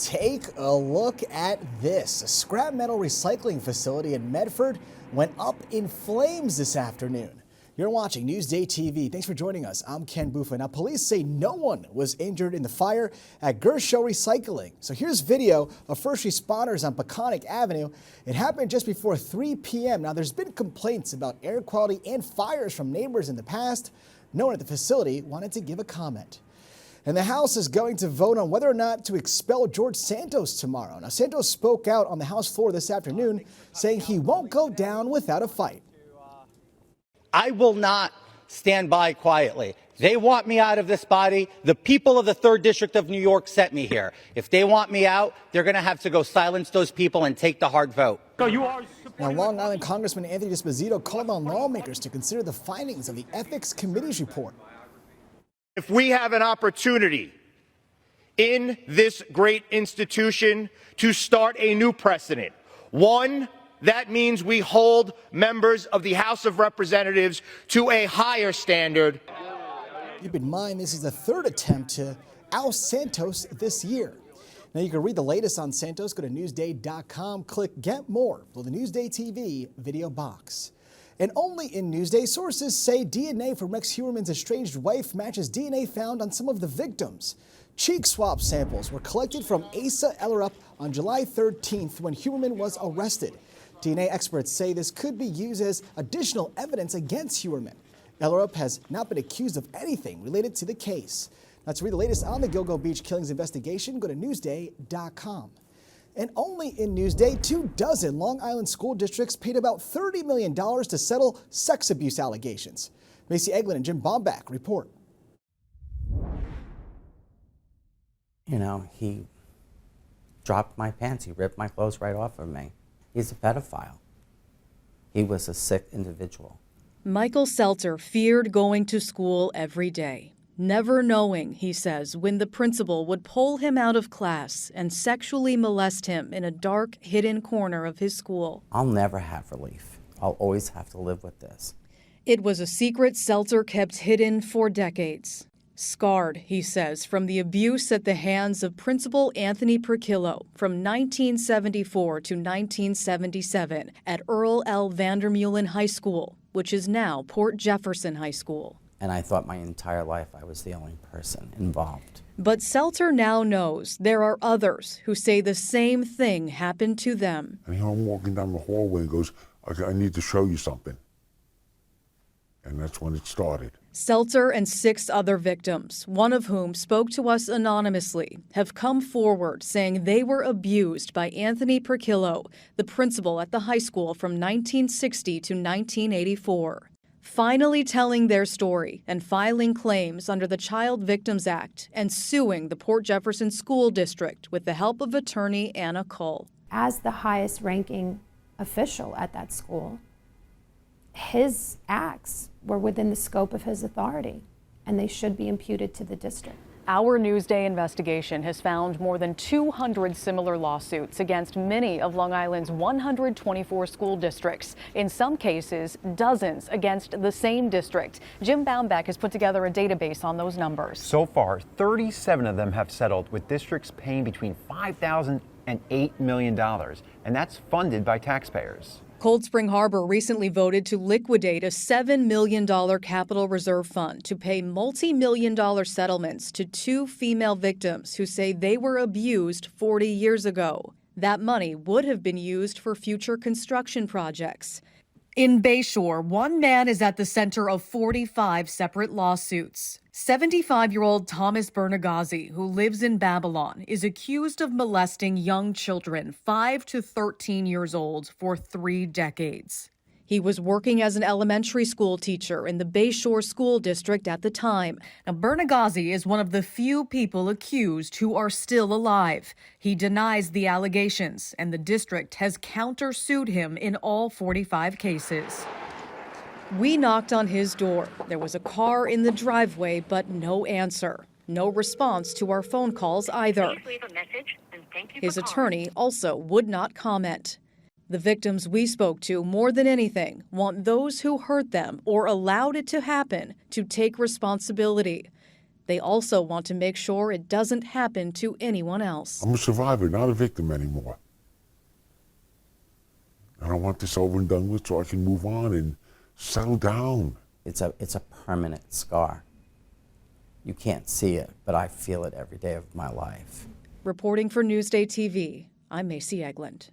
Take a look at this. A scrap metal recycling facility in Medford went up in flames this afternoon. You're watching Newsday TV. Thanks for joining us. I'm Ken Buffa. Now, police say no one was injured in the fire at Gilgo Recycling. So here's video of first responders on Peconic Avenue. It happened just before 3 p.m. Now, there's been complaints about air quality and fires from neighbors in the past. No one at the facility wanted to give a comment. And the House is going to vote on whether or not to expel George Santos tomorrow. Now, Santos spoke out on the House floor this afternoon, saying he won't go down without a fight. I will not stand by quietly. They want me out of this body. The people of the 3rd District of New York sent me here. If they want me out, they're going to have to go silence those people and take the hard vote. Now, Long Island Congressman Anthony Esposito called on lawmakers to consider the findings of the Ethics Committee's report. If we have an opportunity in this great institution to start a new precedent, one, that means we hold members of the House of Representatives to a higher standard. Keep in mind, this is the 3rd attempt to oust Santos this year. Now, you can read the latest on Santos. Go to Newsday.com, click Get More, below the Newsday TV video box. And only in Newsday, sources say DNA from Rex Heuermann's estranged wife matches DNA found on some of the victims. Cheek swab samples were collected from Asa Ellerup on July 13th when Heuermann was arrested. DNA experts say this could be used as additional evidence against Heuermann. Ellerup has not been accused of anything related to the case. Now, to read the latest on the Gilgo Beach killings investigation, go to Newsday.com. And only in Newsday, 24 Long Island school districts paid about $30 million to settle sex abuse allegations. Macy Eglin and Jim Bombach report. You know, he dropped my pants. He ripped my clothes right off of me. He's a pedophile. He was a sick individual. Michael Seltzer feared going to school every day, never knowing, he says, when the principal would pull him out of class and sexually molest him in a dark, hidden corner of his school. I'll never have relief. I'll always have to live with this. It was a secret Seltzer kept hidden for decades. Scarred, he says, from the abuse at the hands of Principal Anthony Perkillo from 1974 to 1977 at Earl L. Vandermeulen High School, which is now Port Jefferson High School. And I thought my entire life I was the only person involved. But Seltzer now knows there are others who say the same thing happened to them. And here I'm walking down the hallway and goes, I need to show you something. And that's when it started. Seltzer and 6 other victims, one of whom spoke to us anonymously, have come forward saying they were abused by Anthony Perkillo, the principal at the high school from 1960 to 1984. Finally telling their story and filing claims under the Child Victims Act and suing the Port Jefferson School District with the help of attorney Anna Cull. As the highest ranking official at that school, his acts were within the scope of his authority, and they should be imputed to the district. Our Newsday investigation has found more than 200 similar lawsuits against many of Long Island's 124 school districts. In some cases, dozens against the same district. Jim Bombach has put together a database on those numbers. So far, 37 of them have settled, with districts paying between $5,000 and $8 million, and that's funded by taxpayers. Cold Spring Harbor recently voted to liquidate a $7 million capital reserve fund to pay multi-million-dollar settlements to 2 female victims who say they were abused 40 years ago. That money would have been used for future construction projects. In Bayshore, one man is at the center of 45 separate lawsuits. 75-year-old Thomas Bernagazzi, who lives in Babylon, is accused of molesting young children 5 to 13 years old for 3 decades. He was working as an elementary school teacher in the Bayshore School District at the time. Now, Bernagazzi is one of the few people accused who are still alive. He denies the allegations, and the district has countersued him in all 45 cases. We knocked on his door. There was a car in the driveway, but no answer. No response to our phone calls either. Please leave a message, and thank you His for attorney also would not comment. The victims we spoke to, more than anything, want those who hurt them or allowed it to happen to take responsibility. They also want to make sure it doesn't happen to anyone else. I'm a survivor, not a victim anymore. I don't want this over and done with so I can move on and settle down. It's a permanent scar. You can't see it, but I feel it every day of my life. Reporting for Newsday TV, I'm Macy Eglund.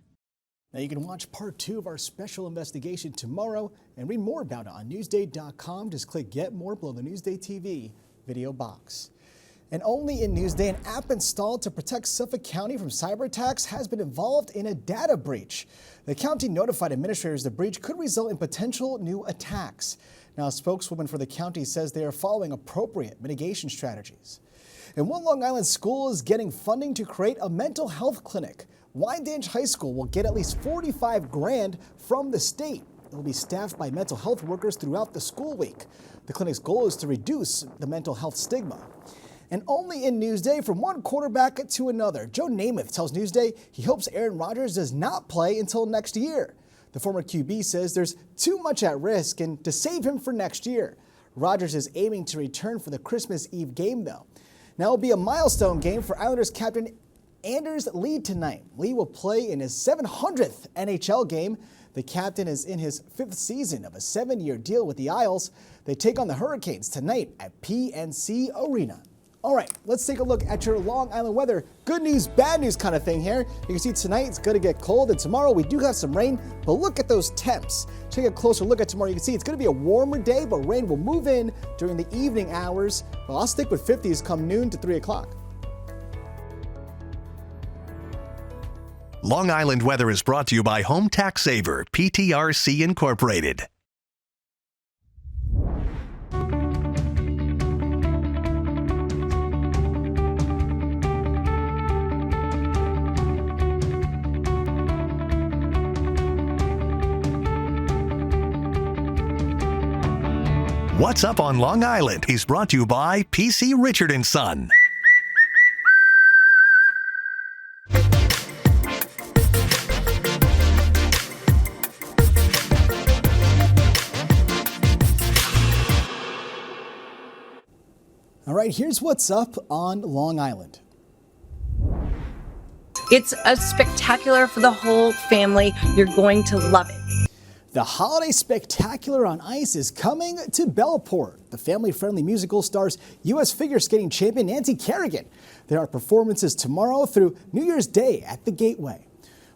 Now you can watch part 2 of our special investigation tomorrow and read more about it on Newsday.com. Just click Get More below the Newsday TV video box. And only in Newsday, an app installed to protect Suffolk County from cyber attacks has been involved in a data breach. The county notified administrators the breach could result in potential new attacks. Now, a spokeswoman for the county says they are following appropriate mitigation strategies. And one Long Island school is getting funding to create a mental health clinic. Wyandanch High School will get at least $45 grand from the state. It will be staffed by mental health workers throughout the school week. The clinic's goal is to reduce the mental health stigma. And only in Newsday, from one quarterback to another, Joe Namath tells Newsday he hopes Aaron Rodgers does not play until next year. The former QB says there's too much at risk and to save him for next year. Rodgers is aiming to return for the Christmas Eve game, though. Now it'll be a milestone game for Islanders captain Anders Lee tonight. Lee will play in his 700th NHL game. The captain is in his 5th season of a 7-year deal with the Isles. They take on the Hurricanes tonight at PNC Arena. All right, let's take a look at your Long Island weather. Good news, bad news kind of thing here. You can see tonight it's going to get cold, and tomorrow we do have some rain, but look at those temps. Take a closer look at tomorrow. You can see it's going to be a warmer day, but rain will move in during the evening hours. Well, I'll stick with 50s come noon to 3 o'clock. Long Island weather is brought to you by Home Tax Saver, PTRC Incorporated. What's Up on Long Island is brought to you by PC Richard & Son. All right, here's what's up on Long Island. It's a spectacular for the whole family. You're going to love it. The Holiday Spectacular on Ice is coming to Bellport. The family-friendly musical stars U.S. figure skating champion Nancy Kerrigan. There are performances tomorrow through New Year's Day at the Gateway.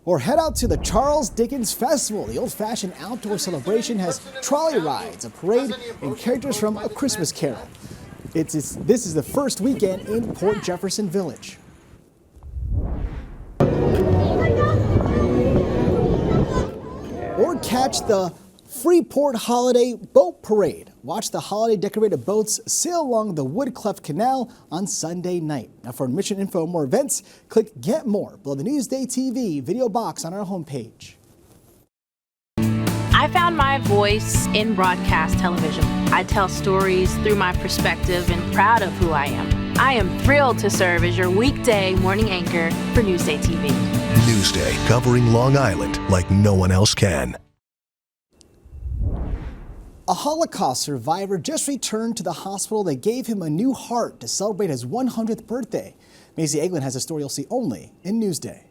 Or head out to the Charles Dickens Festival. The old-fashioned outdoor celebration has trolley rides, a parade, and characters from A Christmas Carol. This is the first weekend in Port Jefferson Village. Or catch the Freeport Holiday Boat Parade. Watch the holiday decorated boats sail along the Woodcleft Canal on Sunday night. Now for admission info and more events, click Get More below the Newsday TV video box on our homepage. I found my voice in broadcast television. I tell stories through my perspective and proud of who I am. I am thrilled to serve as your weekday morning anchor for Newsday TV. Newsday, covering Long Island like no one else can. A Holocaust survivor just returned to the hospital that gave him a new heart to celebrate his 100th birthday. Macy Eglund has a story you'll see only in Newsday.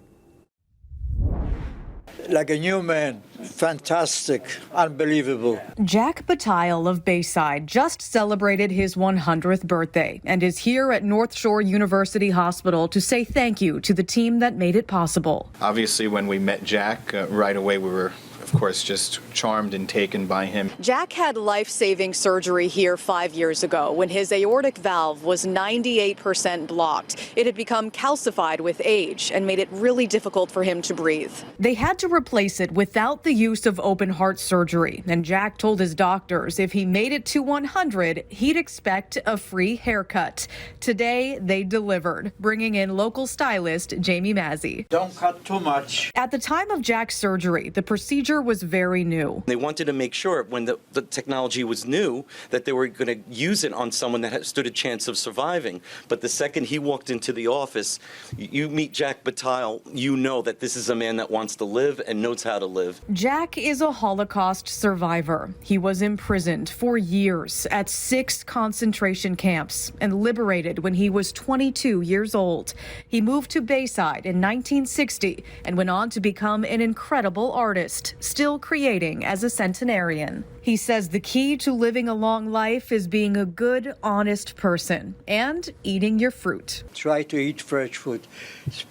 Like a new man. Fantastic. Unbelievable. Jack Batile of Bayside just celebrated his 100th birthday and is here at North Shore University Hospital to say thank you to the team that made it possible. Obviously, when we met Jack, right away we were, of course, just charmed and taken by him. Jack had life-saving surgery here 5 years ago when his aortic valve was 98% blocked. It had become calcified with age and made it really difficult for him to breathe. They had to replace it without the use of open heart surgery, and Jack told his doctors if he made it to 100, he'd expect a free haircut. Today, they delivered, bringing in local stylist Jamie Mazzy. Don't cut too much. At the time of Jack's surgery, the procedure procedure was very new. They wanted to make sure when the technology was new that they were going to use it on someone that stood a chance of surviving. But the second he walked into the office, you meet Jack Batal, you know that this is a man that wants to live and knows how to live. Jack is a Holocaust survivor. He was imprisoned for years at 6 concentration camps and liberated when he was 22 years old. He moved to Bayside in 1960 and went on to become an incredible artist, still creating as a centenarian. He says the key to living a long life is being a good, honest person and eating your fruit. Try to eat fresh fruit,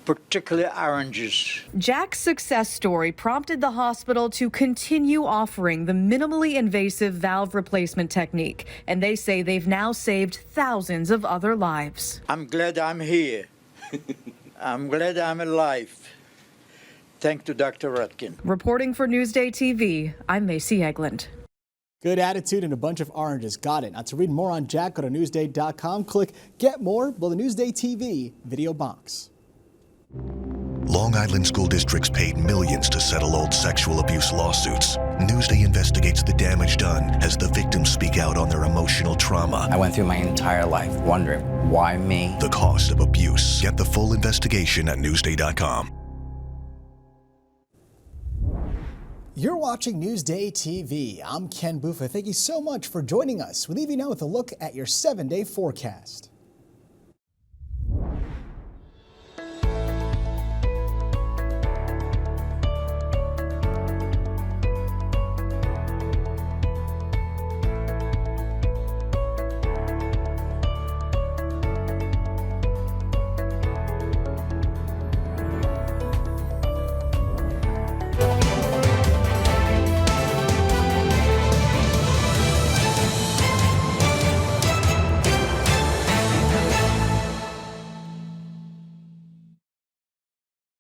particularly oranges. Jack's success story prompted the hospital to continue offering the minimally invasive valve replacement technique, and they say they've now saved thousands of other lives. I'm glad I'm here. I'm glad I'm alive. Thanks to Dr. Rutkin. Reporting for Newsday TV, I'm Macy Eglund. Good attitude and a bunch of oranges. Got it. Now, to read more on Jack, go to Newsday.com. Click Get More below the Newsday TV video box. Long Island school districts paid millions to settle old sexual abuse lawsuits. Newsday investigates the damage done as the victims speak out on their emotional trauma. I went through my entire life wondering, why me? The cost of abuse. Get the full investigation at Newsday.com. You're watching Newsday TV. I'm Ken Buffa. Thank you so much for joining us. We leave you now with a look at your 7-day forecast.